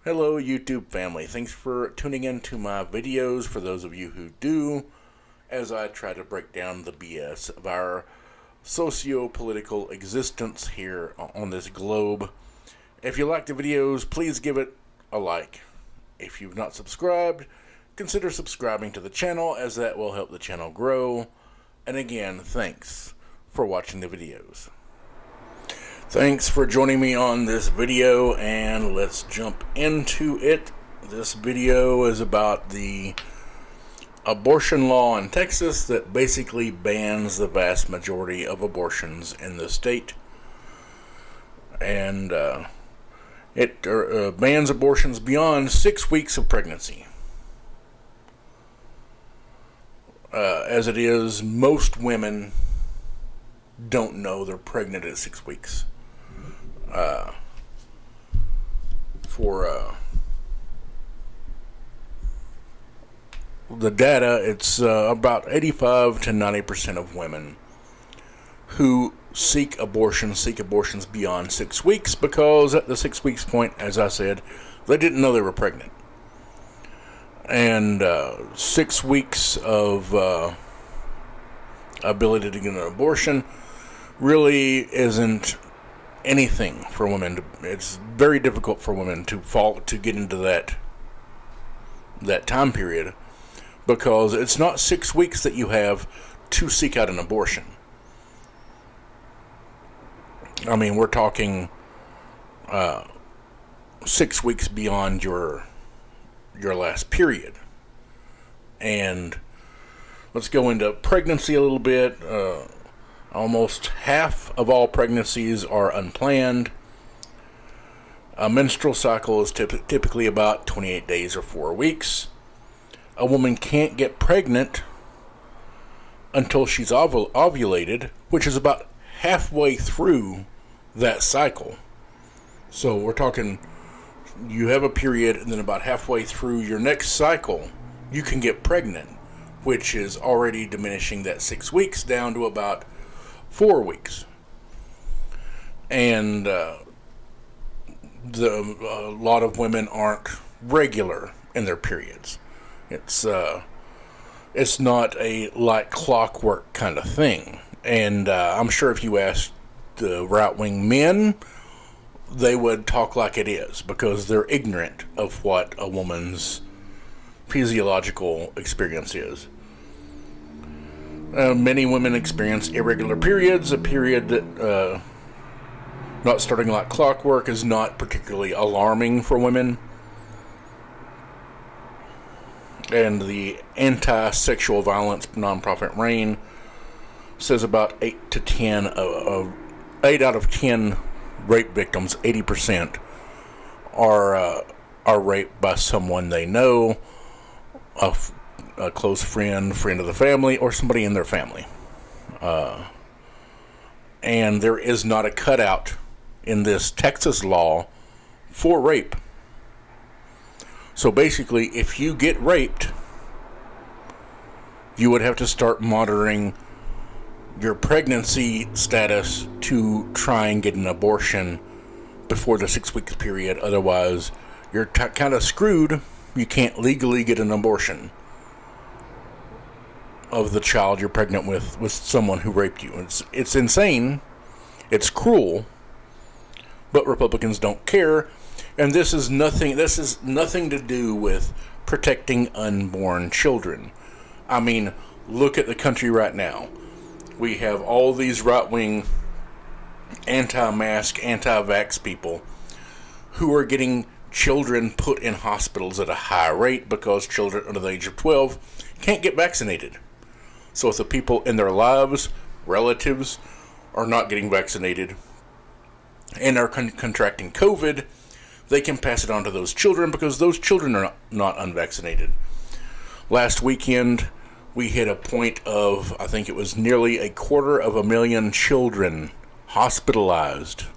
Hello YouTube family, thanks for tuning in to my videos, for those of you who do, as I try to break down the BS of our socio-political existence here on this globe. If you like the videos, please give it a like. If you've not subscribed, consider subscribing to the channel, as that will help the channel grow. And again, thanks for watching the videos. Thanks for joining me on this video, and let's jump into it. This video is about the abortion law in Texas that basically bans the vast majority of abortions in the state. And it bans abortions beyond 6 weeks of pregnancy. As it is, most women don't know they're pregnant at 6 weeks. For the data, it's about 85 to 90% of women who seek abortions beyond 6 weeks, because at the 6 weeks point, as I said, they didn't know they were pregnant. And 6 weeks of ability to get an abortion really isn't anything for women. It's very difficult for women to get into that time period, because it's not 6 weeks that you have to seek out an abortion. I mean, we're talking 6 weeks beyond your last period. And let's go into pregnancy a little bit. Almost half of all pregnancies are unplanned. A menstrual cycle is typically about 28 days or 4 weeks. A woman can't get pregnant until she's ovulated, which is about halfway through that cycle. So we're talking, you have a period, and then about halfway through your next cycle, you can get pregnant, which is already diminishing that 6 weeks down to about 4 weeks. And a lot of women aren't regular in their periods. It's not a like clockwork kind of thing. And I'm sure if you asked the right-wing men, they would talk like it is, because they're ignorant of what a woman's physiological experience is. Many women experience irregular periods. A period that not starting like clockwork is not particularly alarming for women. And the anti-sexual violence nonprofit RAINN says about 8 out of 10 rape victims, 80%, are raped by someone they know, a close friend of the family, or somebody in their family. And there is not a cutout in this Texas law for rape. So basically, if you get raped, you would have to start monitoring your pregnancy status to try and get an abortion before the 6 weeks period. Otherwise, you're kind of screwed. You can't legally get an abortion of the child you're pregnant with someone who raped you. It's insane. It's cruel. But Republicans don't care. And this is nothing to do with protecting unborn children. I mean, look at the country right now. We have all these right-wing anti-mask, anti-vax people who are getting children put in hospitals at a high rate because children under the age of 12 can't get vaccinated. So if the people in their lives, relatives, are not getting vaccinated and are contracting COVID, they can pass it on to those children, because those children are not unvaccinated. Last weekend, we hit a point of, I think it was nearly 250,000 children hospitalized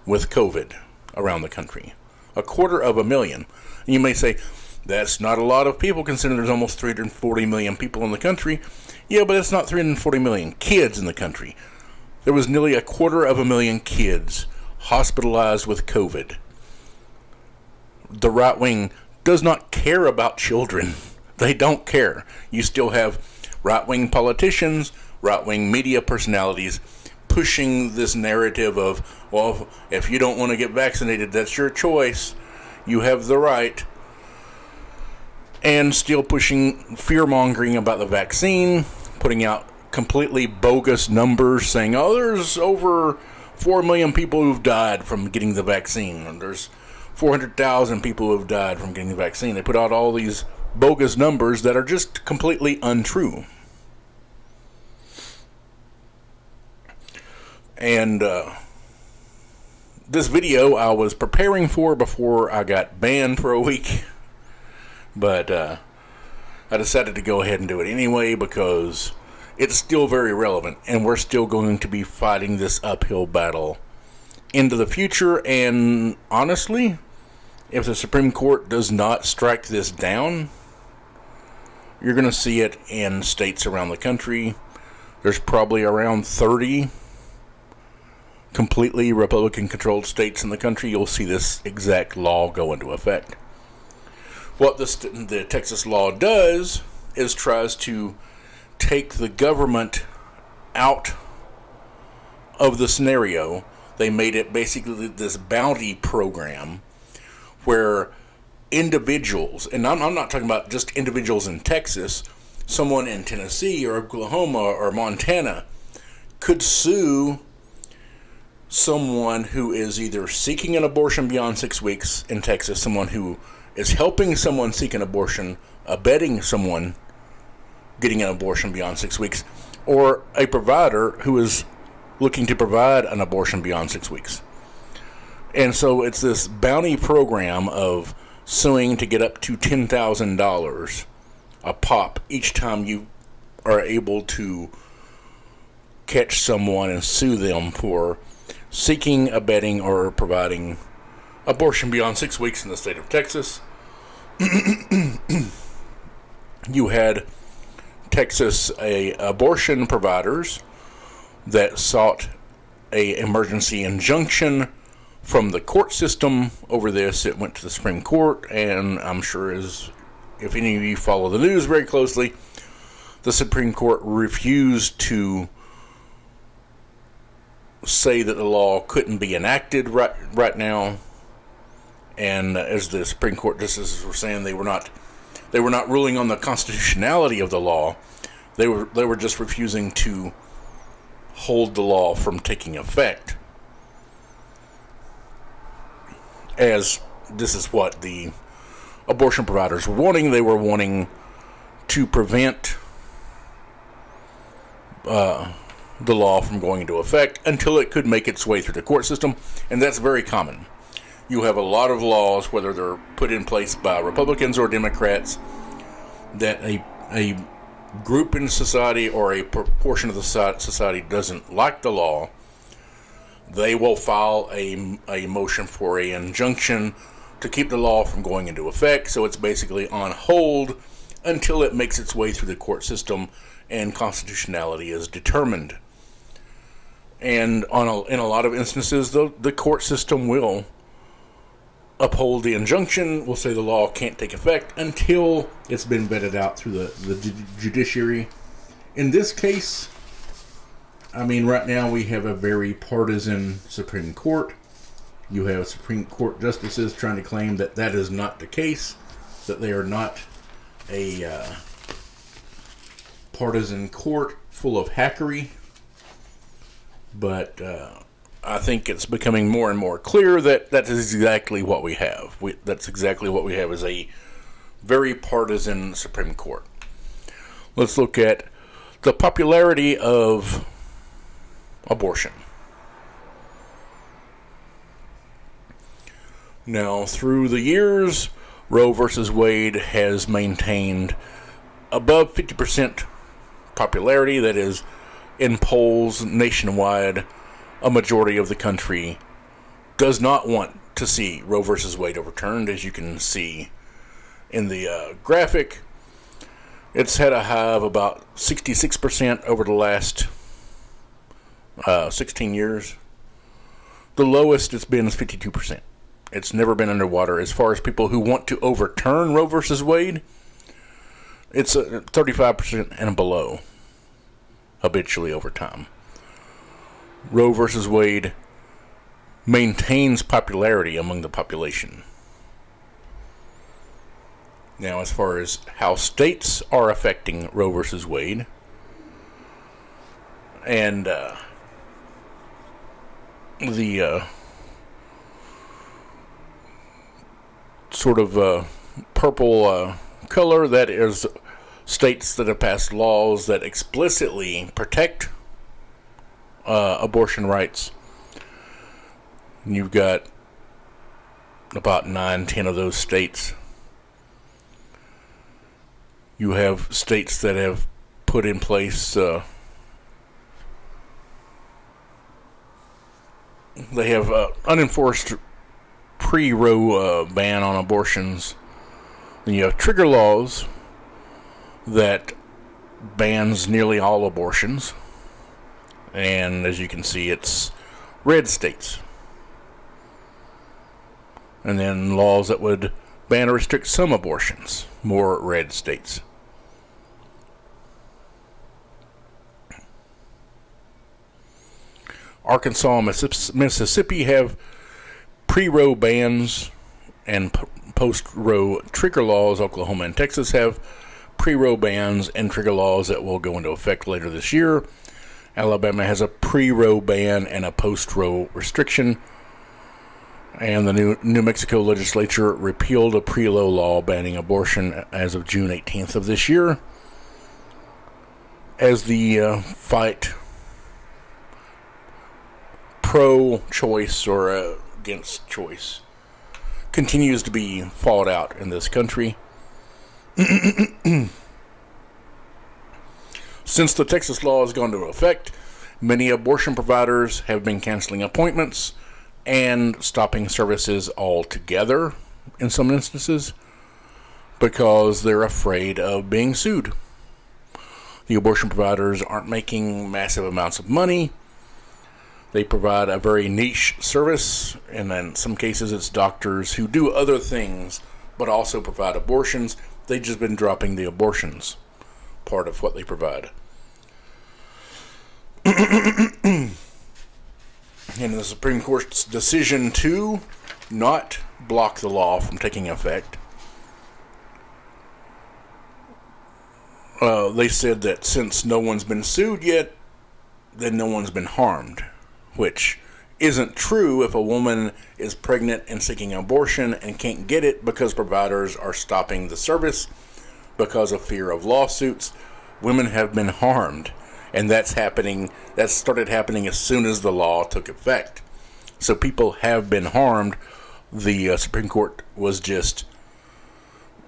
with COVID around the country. 250,000. And you may say, that's not a lot of people, considering there's almost 340 million people in the country. Yeah, but it's not 340 million kids in the country. There was nearly 250,000 kids hospitalized with COVID. the right wing does not care about children. They don't care. You still have right wing politicians, right wing media personalities pushing this narrative of, well, if you don't want to get vaccinated, that's your choice. You have the right. And still pushing fear-mongering about the vaccine, putting out completely bogus numbers saying, oh, there's over 4 million people who've died from getting the vaccine. And there's 400,000 people who've died from getting the vaccine. They put out all these bogus numbers that are just completely untrue. And this video I was preparing for before I got banned for a week. But I decided to go ahead and do it anyway because it's still very relevant. And we're still going to be fighting this uphill battle into the future. And honestly, if the Supreme Court does not strike this down, you're going to see it in states around the country. There's probably around 30 completely Republican-controlled states in the country. You'll see this exact law go into effect. What the Texas law does is tries to take the government out of the scenario. They made it basically this bounty program where individuals, and I'm not talking about just individuals in Texas, someone in Tennessee or Oklahoma or Montana could sue someone who is either seeking an abortion beyond 6 weeks in Texas, someone who is helping someone seek an abortion, abetting someone getting an abortion beyond 6 weeks, or a provider who is looking to provide an abortion beyond 6 weeks. And so it's this bounty program of suing to get up to $10,000 a pop each time you are able to catch someone and sue them for seeking, abetting, or providing abortion beyond 6 weeks in the state of Texas. You had Texas abortion providers that sought a emergency injunction from the court system over this. It went to the Supreme Court, and I'm sure if any of you follow the news very closely, the Supreme Court refused to say that the law couldn't be enacted right now. And as the Supreme Court justices were saying, they were not ruling on the constitutionality of the law. They were just refusing to hold the law from taking effect. As this is what the abortion providers were wanting. They were wanting to prevent the law from going into effect until it could make its way through the court system, and that's very common. You have a lot of laws, whether they're put in place by Republicans or Democrats, that a group in society or a portion of the society doesn't like the law. They will file a motion for an injunction to keep the law from going into effect, so it's basically on hold until it makes its way through the court system and constitutionality is determined. And in a lot of instances, the court system will uphold the injunction, will say the law can't take effect until it's been vetted out through the judiciary. In this case, I mean, right now we have a very partisan Supreme Court. You have Supreme Court justices trying to claim that that is not the case, that they are not a partisan court full of hackery. But I think it's becoming more and more clear that that is exactly what we have. That's exactly what we have, is a very partisan Supreme Court. Let's look at the popularity of abortion. Now, through the years, Roe versus Wade has maintained above 50% popularity. That is, in polls nationwide, a majority of the country does not want to see Roe versus Wade overturned. As you can see in the graphic, it's had a high of about 66% over the last 16 years. The lowest it's been is 52%. It's never been underwater. As far as people who want to overturn Roe versus Wade, it's 35% and below habitually over time. Roe versus Wade maintains popularity among the population. Now, as far as how states are affecting Roe versus Wade, and the sort of purple color, that is states that have passed laws that explicitly protect abortion rights. You've got about 9-10 of those states. You have states that have put in place they have unenforced pre-Roe ban on abortions. Then you have trigger laws that bans nearly all abortions. And as you can see, it's red states. And then laws that would ban or restrict some abortions, more red states. Arkansas and Mississippi have pre-Roe bans and post-Roe trigger laws. Oklahoma and Texas have pre-Roe bans and trigger laws that will go into effect later this year. Alabama has a pre-Roe ban and a post-Roe restriction. And the New Mexico legislature repealed a pre-Roe law banning abortion as of June 18th of this year. As the fight pro-choice or against choice continues to be fought out in this country. Since the Texas law has gone into effect, many abortion providers have been canceling appointments and stopping services altogether in some instances because they're afraid of being sued. The abortion providers aren't making massive amounts of money. They provide a very niche service, and in some cases it's doctors who do other things but also provide abortions. They've just been dropping the abortions part of what they provide. And the Supreme Court's decision to not block the law from taking effect, they said that since no one's been sued yet, then no one's been harmed, which isn't true if a woman is pregnant and seeking an abortion and can't get it because providers are stopping the service because of fear of lawsuits. Women have been harmed, and that started happening as soon as the law took effect. So people have been harmed. The Supreme Court was just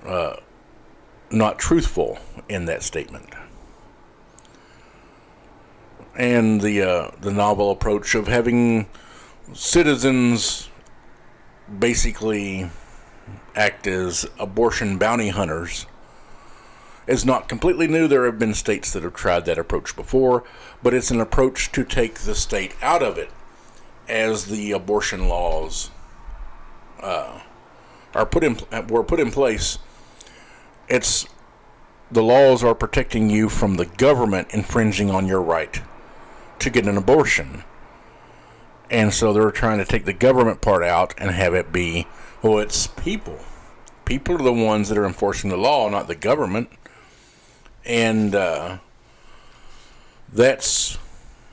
not truthful in that statement. And the novel approach of having citizens basically act as abortion bounty hunters is not completely new. There have been states that have tried that approach before, but it's an approach to take the state out of it as the abortion laws were put in place. The laws are protecting you from the government infringing on your right to get an abortion. And so they're trying to take the government part out and have it be, well, it's people. People are the ones that are enforcing the law, not the government. And that's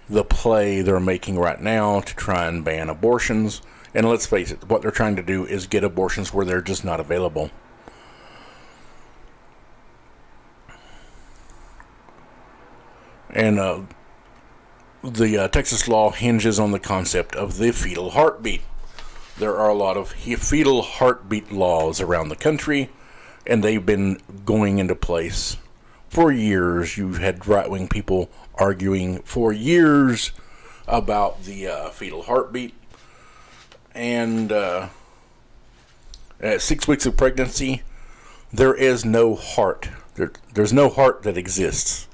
the play they're making right now to try and ban abortions. And let's face it, what they're trying to do is get abortions where they're just not available. And the Texas law hinges on the concept of the fetal heartbeat. There are a lot of fetal heartbeat laws around the country, and they've been going into place for years. You've had right-wing people arguing for years about the fetal heartbeat. And at 6 weeks of pregnancy, there is no heart. There's no heart that exists.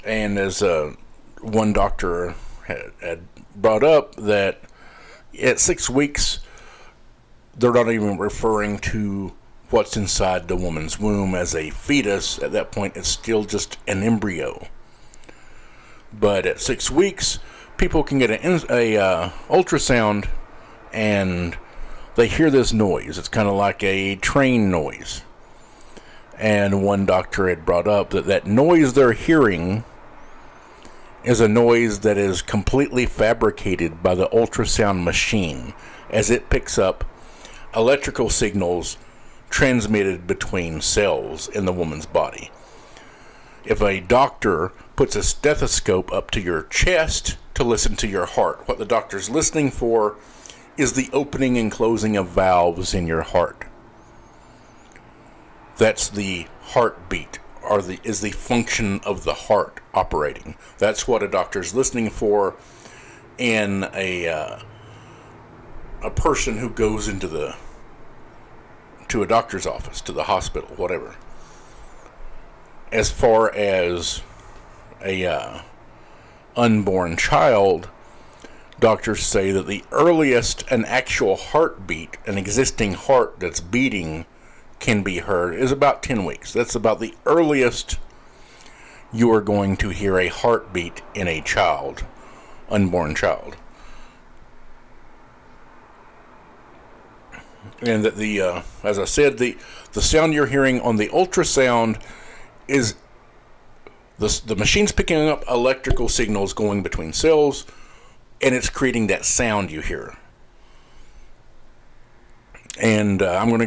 And as one doctor had brought up, that at 6 weeks, they're not even referring to what's inside the woman's womb as a fetus. At that point, it's still just an embryo. But at 6 weeks, people can get a ultrasound, and they hear this noise. It's kind of like a train noise. And one doctor had brought up that noise they're hearing is a noise that is completely fabricated by the ultrasound machine, as it picks up electrical signals transmitted between cells in the woman's body. If a doctor puts a stethoscope up to your chest to listen to your heart, what the doctor's listening for is the opening and closing of valves in your heart. That's the heartbeat, is the function of the heart operating. That's what a doctor's listening for in a person who goes to a doctor's office, to the hospital, whatever. As far as a unborn child, doctors say that the earliest an actual heartbeat, an existing heart that's beating, can be heard is about 10 weeks. That's about the earliest you are going to hear a heartbeat in a child, unborn child. And that as I said, the sound you're hearing on the ultrasound is the machine's picking up electrical signals going between cells, and it's creating that sound you hear. And I'm going to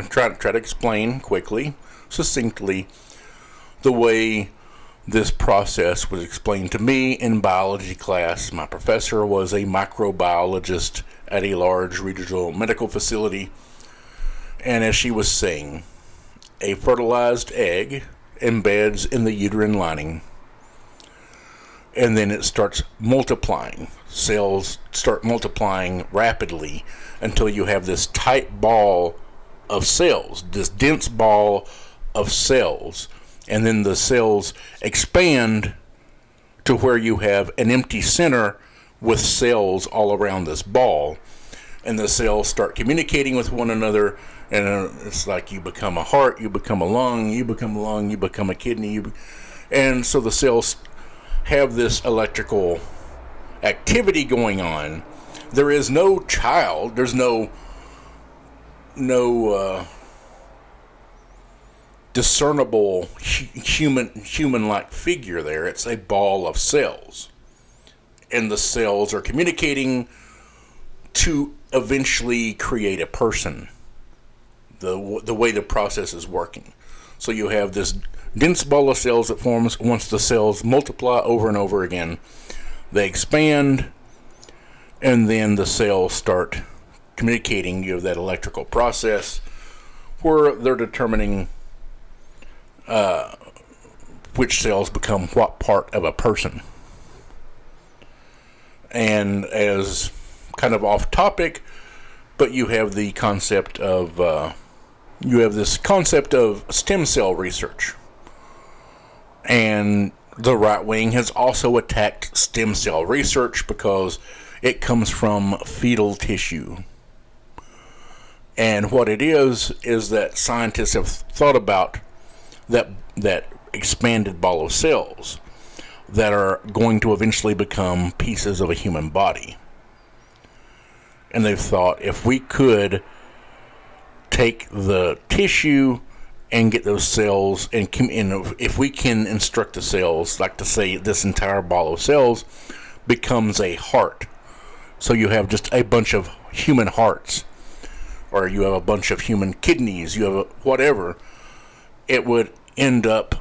try to explain quickly, succinctly, the way this process was explained to me in biology class. My professor was a microbiologist at a large regional medical facility, and as she was saying, a fertilized egg embeds in the uterine lining, and then it starts multiplying. Cells start multiplying rapidly until you have this tight ball of cells, this dense ball of cells, and then the cells expand to where you have an empty center with cells all around this ball, and the cells start communicating with one another, and it's like you become a heart, you become a lung, you become a lung, you become a kidney, and so the cells have this electrical activity going on. There is no child, there's no discernible human-like figure there. It's a ball of cells, and the cells are communicating to eventually create a person, the way the process is working. So you have this dense ball of cells that forms. Once the cells multiply over and over again, they expand, and then the cells start communicating. You have that electrical process where they're determining which cells become what part of a person. And as kind of off topic, but you have the concept of this concept of stem cell research, and the right wing has also attacked stem cell research because it comes from fetal tissue. And what it is that scientists have thought about that expanded ball of cells that are going to eventually become pieces of a human body. And they've thought, if we could take the tissue and get those cells, and if we can instruct the cells, like to say this entire ball of cells becomes a heart. So you have just a bunch of human hearts, or you have a bunch of human kidneys, you have whatever, it would end up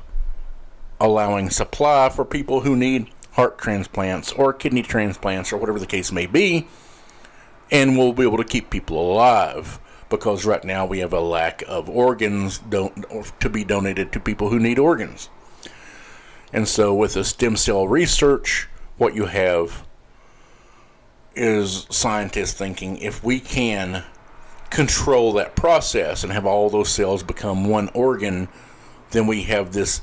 allowing supply for people who need heart transplants or kidney transplants or whatever the case may be, and we'll be able to keep people alive, because right now we have a lack of organs to be donated to people who need organs. And so with the stem cell research, what you have is scientists thinking, if we can control that process and have all those cells become one organ, then we have this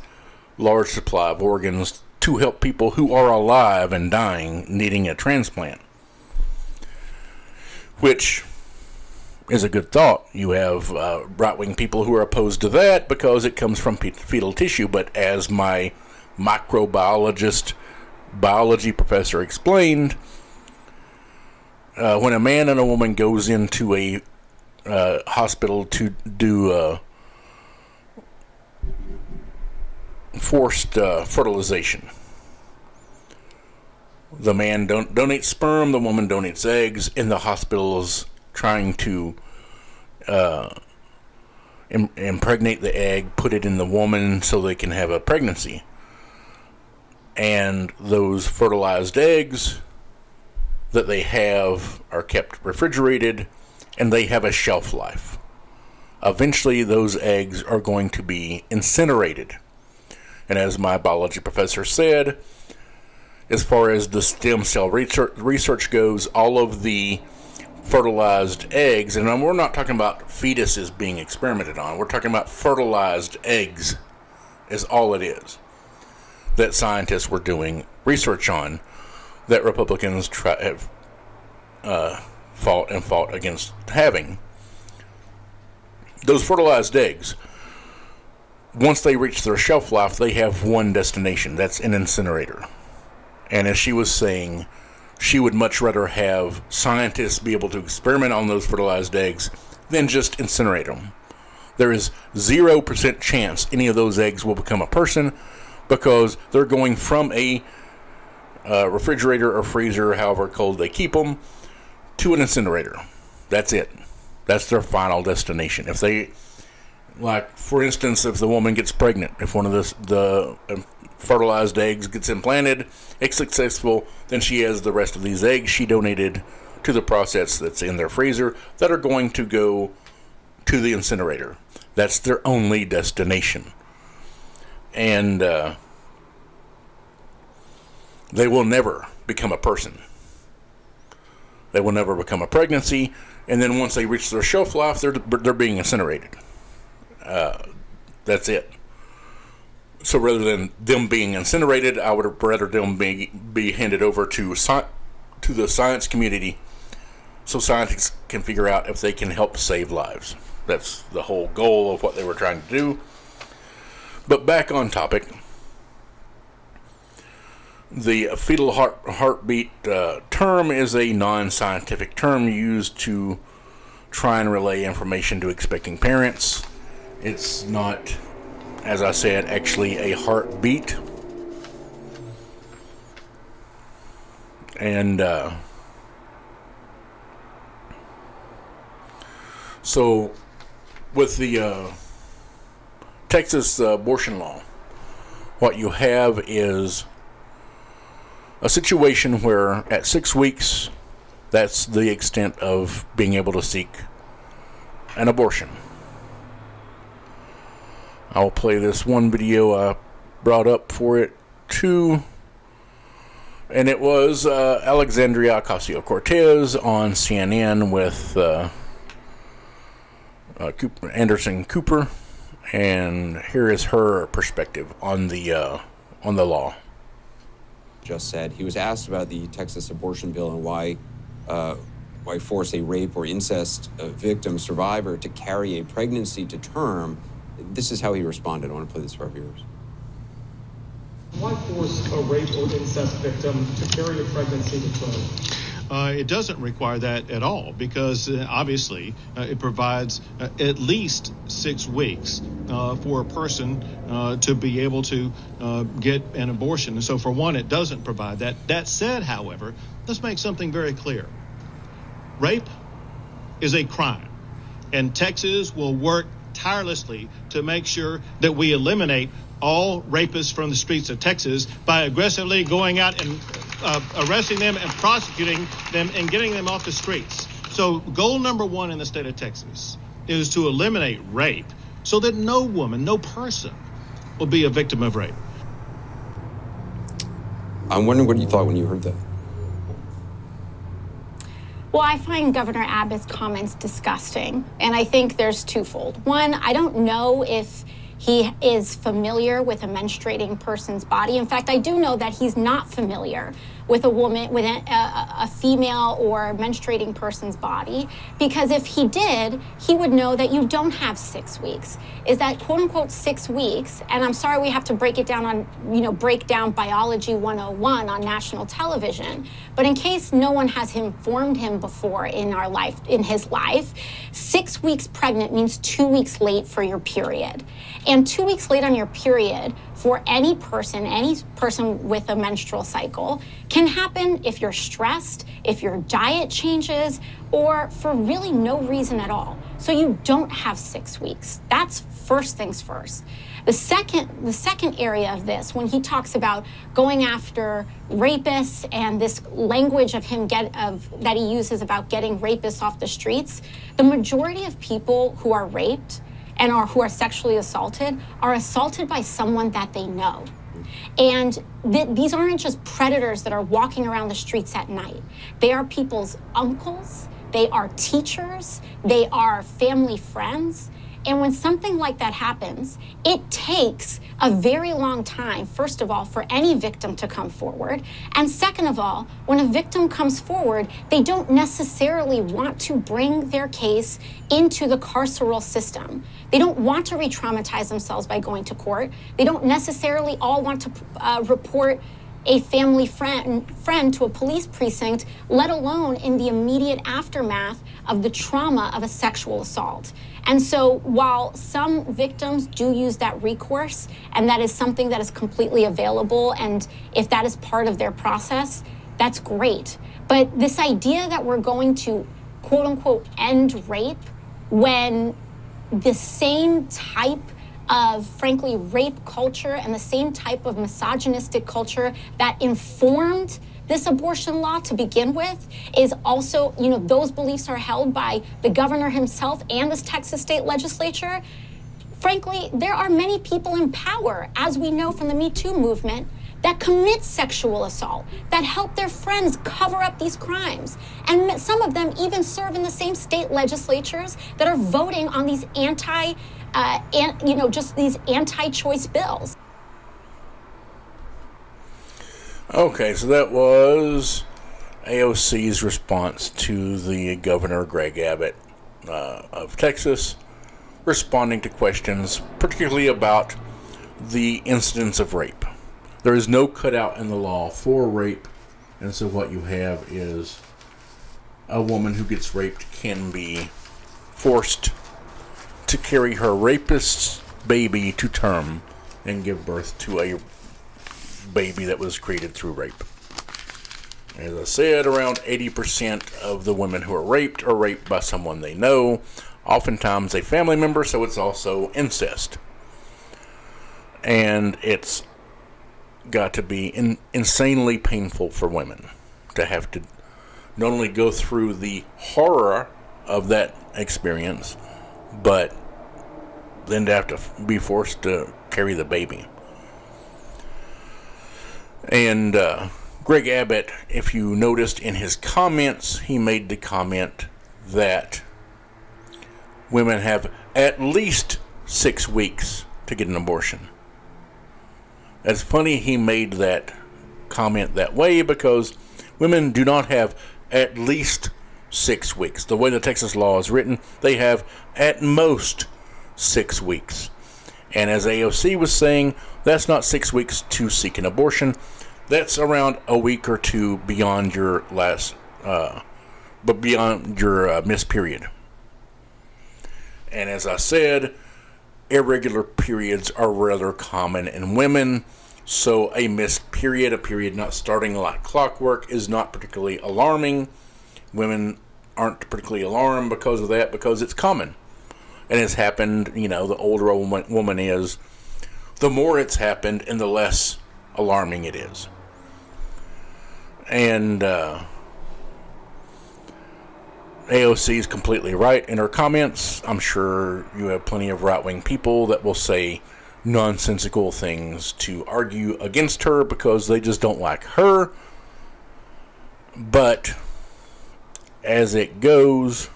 large supply of organs to help people who are alive and dying, needing a transplant. Which is a good thought. You have right-wing people who are opposed to that because it comes from fetal tissue. But as my microbiologist biology professor explained, when a man and a woman goes into a hospital to do forced fertilization, the man donates sperm, the woman donates eggs, and the hospital is trying to impregnate the egg, put it in the woman so they can have a pregnancy. And those fertilized eggs that they have are kept refrigerated, and they have a shelf life. Eventually, those eggs are going to be incinerated. And as my biology professor said, as far as the stem cell research goes, all of the fertilized eggs, and we're not talking about fetuses being experimented on, we're talking about fertilized eggs is all it is, that scientists were doing research on, that Republicans have fought against having. Those fertilized eggs, once they reach their shelf life, they have one destination. That's an incinerator. And as she was saying, she would much rather have scientists be able to experiment on those fertilized eggs than just incinerate them. There is 0% chance any of those eggs will become a person, because they're going from a refrigerator or freezer, however cold they keep them, to an incinerator. That's it. That's their final destination. If they, like, for instance, if the woman gets pregnant, if one of the fertilized eggs gets implanted, it's successful, then she has the rest of these eggs she donated to the process that's in their freezer that are going to go to the incinerator. That's their only destination. And they will never become a person. They will never become a pregnancy, and then once they reach their shelf life, they're being incinerated. That's it. So rather than them being incinerated, I would rather them be handed over to the science community, so scientists can figure out if they can help save lives. That's the whole goal of what they were trying to do. But back on topic, the fetal heartbeat term is a non-scientific term used to try and relay information to expecting parents. It's not, as I said, actually a heartbeat. And so with the Texas abortion law, what you have is a situation where at 6 weeks, that's the extent of being able to seek an abortion. I'll play this one video I brought up for it too, and it was Alexandria Ocasio-Cortez on CNN with Anderson Cooper, and here is her perspective on the law. Just said he was asked about the Texas abortion bill and why force a rape or incest victim survivor to carry a pregnancy to term. This is how he responded. I want to play this for our viewers. Why force a rape or incest victim to carry a pregnancy to term? It doesn't require that at all, because obviously it provides at least 6 weeks for a person to be able to get an abortion. And so for one, it doesn't provide that. That said, however, let's make something very clear. Rape is a crime, and Texas will work tirelessly to make sure that we eliminate all rapists from the streets of Texas by aggressively going out and arresting them and prosecuting them and getting them off the streets. So goal number one in the state of Texas is to eliminate rape so that no woman, no person will be a victim of rape. I'm wondering what you thought when you heard that. Well, I find Governor Abbott's comments disgusting, and I think there's twofold. One, I don't know if he is familiar with a menstruating person's body. In fact, I do know that he's not familiar with a woman, with a female or menstruating person's body, because if he did, he would know that you don't have 6 weeks. Is that quote unquote 6 weeks? And I'm sorry we have to break it down on, break down biology 101 on national television. But in case no one has informed him before in his life, 6 weeks pregnant means 2 weeks late for your period. And 2 weeks late on your period for any person with a menstrual cycle can happen if you're stressed, if your diet changes, or for really no reason at all. So you don't have 6 weeks. That's first things first. The second area of this, when he talks about going after rapists and this language of him that he uses about getting rapists off the streets, the majority of people who are raped and who are sexually assaulted are assaulted by someone that they know. And these aren't just predators that are walking around the streets at night. They are people's uncles, they are teachers, they are family friends. And when something like that happens, it takes a very long time, first of all, for any victim to come forward. And second of all, when a victim comes forward, they don't necessarily want to bring their case into the carceral system. They don't want to re-traumatize themselves by going to court. They don't necessarily all want to report a family friend to a police precinct, let alone in the immediate aftermath of the trauma of a sexual assault. And so while some victims do use that recourse, and that is something that is completely available, and if that is part of their process, that's great. But this idea that we're going to, quote unquote, end rape when the same type of, frankly, rape culture and the same type of misogynistic culture that informed this abortion law to begin with is also, those beliefs are held by the governor himself and this Texas state legislature. Frankly, there are many people in power, as we know from the Me Too movement, that commit sexual assault, that help their friends cover up these crimes. And some of them even serve in the same state legislatures that are voting on these these anti-choice bills. Okay, so that was AOC's response to the Governor Greg Abbott of Texas, responding to questions, particularly about the incidence of rape. There is no cutout in the law for rape, and so what you have is a woman who gets raped can be forced to carry her rapist's baby to term and give birth to a baby that was created through rape. As I said, around 80% of the women who are raped by someone they know, oftentimes a family member, so it's also incest. And it's got to be insanely painful for women to have to not only go through the horror of that experience, but then to have to be forced to carry the baby. And Greg Abbott, if you noticed in his comments, he made the comment that women have at least 6 weeks to get an abortion. It's funny he made that comment that way because women do not have at least 6 weeks. The way the Texas law is written, they have at most 6 weeks. And as AOC was saying, that's not 6 weeks to seek an abortion. That's around a week or two beyond your missed period. And as I said, irregular periods are rather common in women, so a missed period, a period not starting like clockwork, is not particularly alarming. Women aren't particularly alarmed because of that, because it's common. And it's happened, the older a woman is, the more it's happened and the less alarming it is. And AOC is completely right in her comments. I'm sure you have plenty of right-wing people that will say nonsensical things to argue against her because they just don't like her. But as it goes,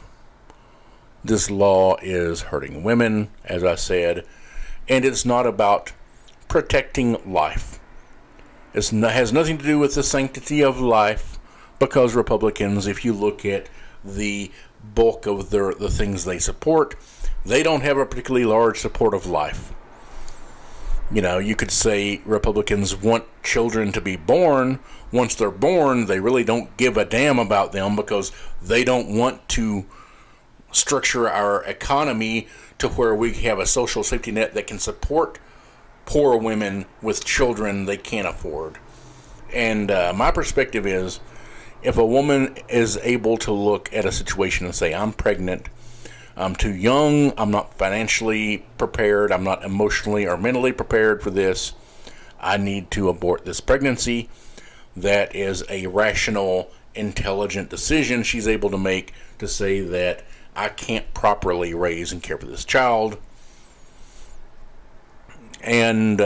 this law is hurting women, as I said, and it's not about protecting life. It has nothing to do with the sanctity of life, because Republicans, if you look at the bulk of the things they support, they don't have a particularly large support of life. You know, you could say Republicans want children to be born. Once they're born, they really don't give a damn about them, because they don't want to structure our economy to where we have a social safety net that can support poor women with children they can't afford. And my perspective is, if a woman is able to look at a situation and say, I'm pregnant, I'm too young, I'm not financially prepared, I'm not emotionally or mentally prepared for this, I need to abort this pregnancy, that is a rational, intelligent decision she's able to make, to say that I can't properly raise and care for this child. And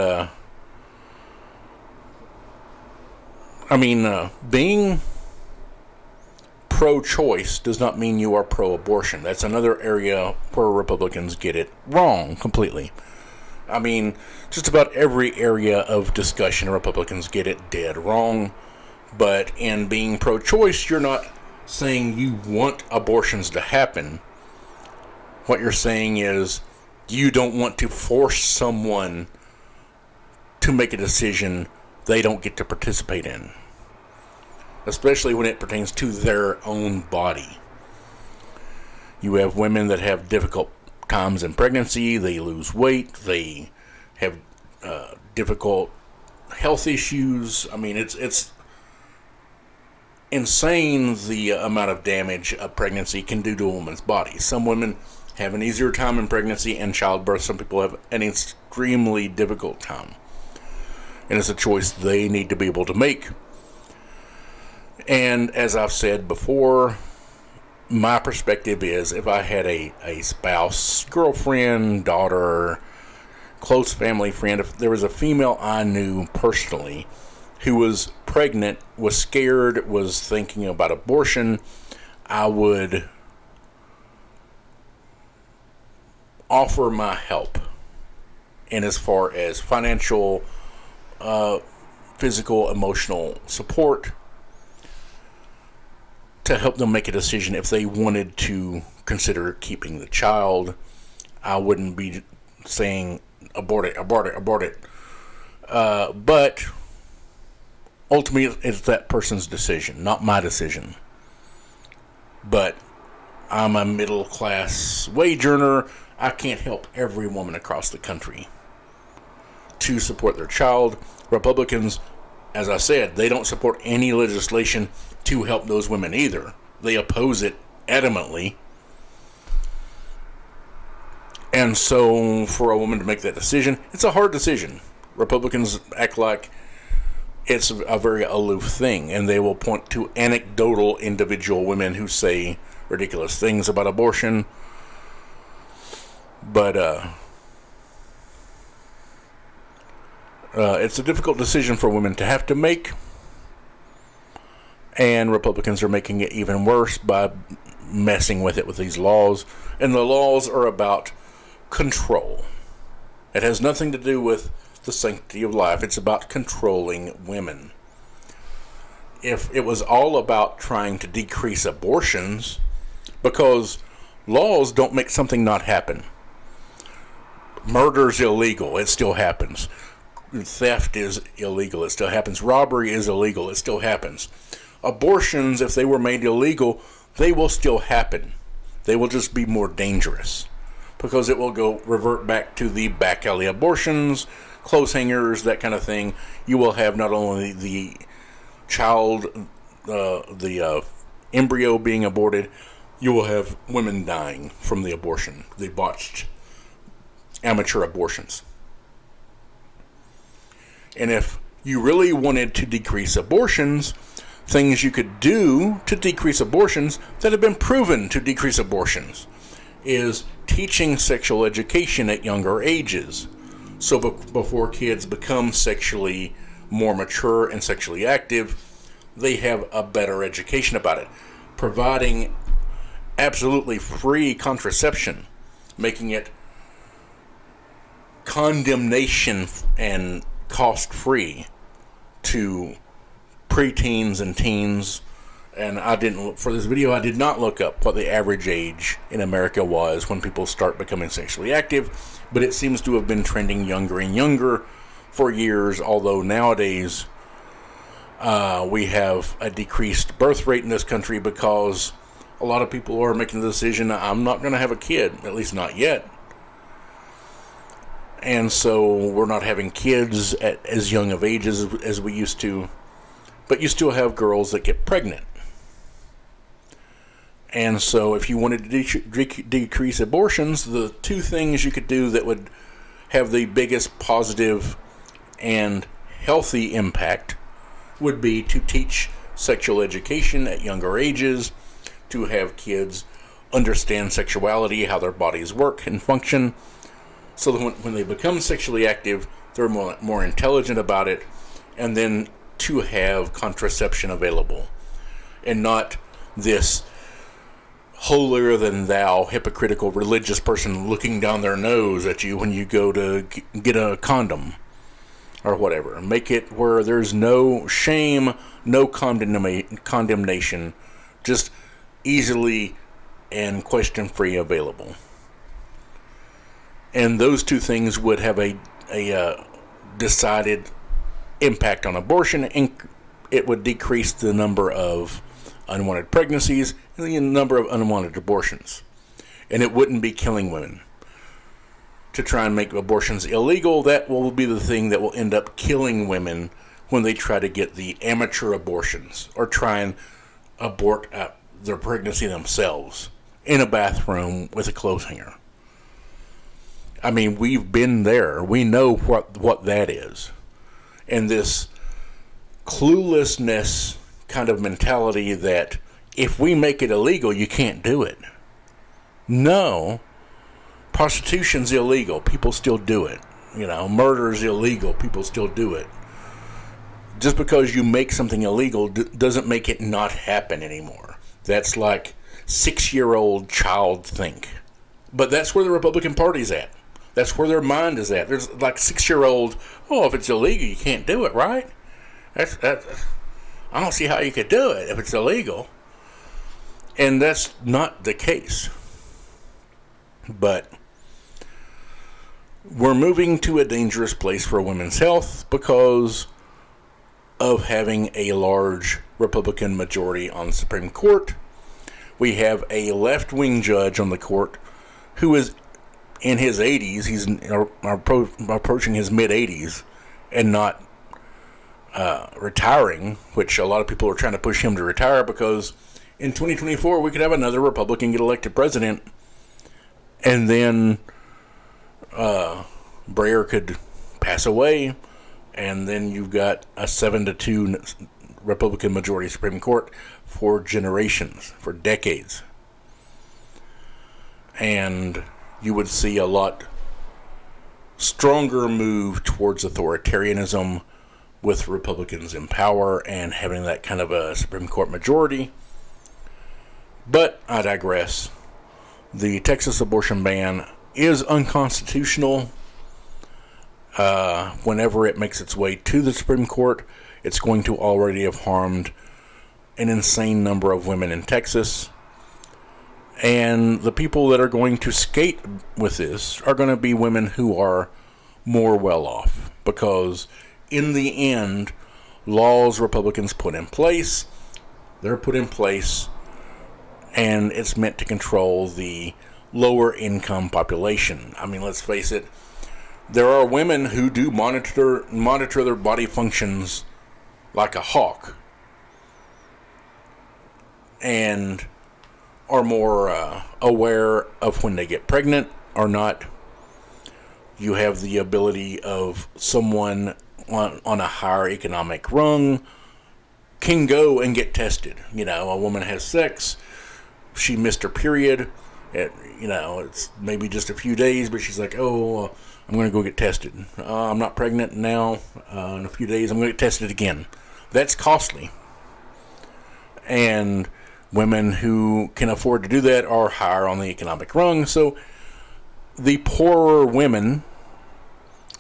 being pro-choice does not mean you are pro-abortion. That's another area where Republicans get it wrong completely. I mean, just about every area of discussion, Republicans get it dead wrong. But in being pro-choice, you're not saying you want abortions to happen. What you're saying is you don't want to force someone to make a decision they don't get to participate in, especially when it pertains to their own body. You have women that have difficult times in pregnancy, they lose weight, they have difficult health issues. I mean, it's insane the amount of damage a pregnancy can do to a woman's body. Some women have an easier time in pregnancy and childbirth. Some people have an extremely difficult time. And it's a choice they need to be able to make. And as I've said before, my perspective is, if I had a spouse, girlfriend, daughter, close family friend, if there was a female I knew personally who was pregnant, was scared, was thinking about abortion, I would offer my help in as far as financial, physical, emotional support to help them make a decision if they wanted to consider keeping the child. I wouldn't be saying abort it, abort it, abort it. But ultimately, it's that person's decision, not my decision. But I'm a middle-class wage earner. I can't help every woman across the country to support their child. Republicans, as I said, they don't support any legislation to help those women either. They oppose it adamantly. And so for a woman to make that decision, it's a hard decision. Republicans act like it's a very aloof thing, and they will point to anecdotal individual women who say ridiculous things about abortion. But it's a difficult decision for women to have to make, and Republicans are making it even worse by messing with it with these laws. And the laws are about control. It has nothing to do with the sanctity of life. It's about controlling women. If it was all about trying to decrease abortions, because laws don't make something not happen. Murder's illegal, it still happens. Theft is illegal, it still happens. Robbery is illegal, it still happens. Abortions, if they were made illegal, they will still happen. They will just be more dangerous, because it will revert back to the back alley abortions, clothes hangers, that kind of thing. You will have not only the child, the embryo being aborted, you will have women dying from the abortion, the botched amateur abortions. And if you really wanted to decrease abortions, things you could do to decrease abortions that have been proven to decrease abortions is teaching sexual education at younger ages. So before kids become sexually more mature and sexually active, they have a better education about it. Providing absolutely free contraception, making it condemnation and cost-free to preteens and teens. And I didn't look for this video. I did not look up what the average age in America was when people start becoming sexually active, but it seems to have been trending younger and younger for years, although nowadays we have a decreased birth rate in this country because a lot of people are making the decision, I'm not going to have a kid, at least not yet. And so we're not having kids at as young of ages as we used to. But you still have girls that get pregnant. And so if you wanted to decrease abortions, the two things you could do that would have the biggest positive and healthy impact would be to teach sexual education at younger ages, to have kids understand sexuality, how their bodies work and function, so that when they become sexually active, they're more intelligent about it, and then to have contraception available, and not this holier-than-thou, hypocritical religious person looking down their nose at you when you go to get a condom or whatever. Make it where there's no shame, no condemnation, just easily and question-free available. And those two things would have a decided impact on abortion, and it would decrease the number of unwanted pregnancies and the number of unwanted abortions. And it wouldn't be killing women. To try and make abortions illegal, that will be the thing that will end up killing women when they try to get the amateur abortions or try and abort their pregnancy themselves in a bathroom with a clothes hanger. I mean, we've been there. We know what that is. And this cluelessness kind of mentality that if we make it illegal, you can't do it. No. Prostitution's illegal. People still do it. Murder's illegal. People still do it. Just because you make something illegal doesn't make it not happen anymore. That's like 6-year-old child think. But that's where the Republican Party's at. That's where their mind is at. There's like 6-year-old, if it's illegal, you can't do it, right? I don't see how you could do it if it's illegal. And that's not the case. But we're moving to a dangerous place for women's health because of having a large Republican majority on the Supreme Court. We have a left-wing judge on the court who is in his 80s. He's approaching his mid-80s and not retiring, which a lot of people are trying to push him to retire because in 2024 we could have another Republican get elected president, and then Breyer could pass away, and then you've got a 7-2 Republican majority Supreme Court for generations, for decades. And you would see a lot stronger move towards authoritarianism with Republicans in power and having that kind of a Supreme Court majority. But I digress. The Texas abortion ban is unconstitutional. Whenever it makes its way to the Supreme Court, it's going to already have harmed an insane number of women in Texas. And the people that are going to skate with this are going to be women who are more well off. Because in the end, laws Republicans put in place, they're put in place, and it's meant to control the lower income population. I mean, let's face it, there are women who do monitor their body functions like a hawk and are more aware of when they get pregnant or not. You have the ability of someone on a higher economic rung can go and get tested. A woman has sex, she missed her period, it's maybe just a few days, but she's like, I'm going to go get tested. I'm not pregnant now. In a few days, I'm going to get tested again. That's costly. And women who can afford to do that are higher on the economic rung. So the poorer women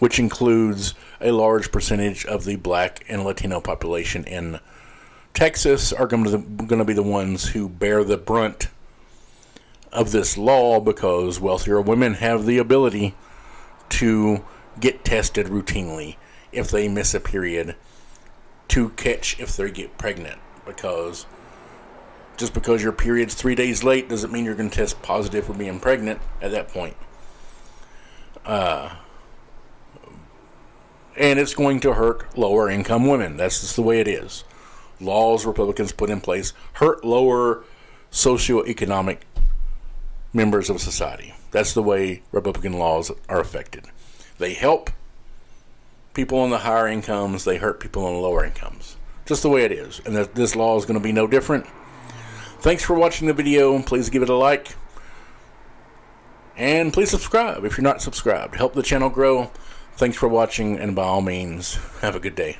which includes a large percentage of the black and Latino population in Texas, are going to be the ones who bear the brunt of this law, because wealthier women have the ability to get tested routinely if they miss a period to catch if they get pregnant, because just because your period's 3 days late doesn't mean you're going to test positive for being pregnant at that point. And it's going to hurt lower income women. That's just the way it is. Laws Republicans put in place hurt lower socioeconomic members of society. That's the way Republican laws are affected. They help people in the higher incomes, they hurt people in the lower incomes. Just the way it is. And this law is going to be no different. Thanks for watching the video. Please give it a like. And please subscribe if you're not subscribed. Help the channel grow. Thanks for watching, and by all means, have a good day.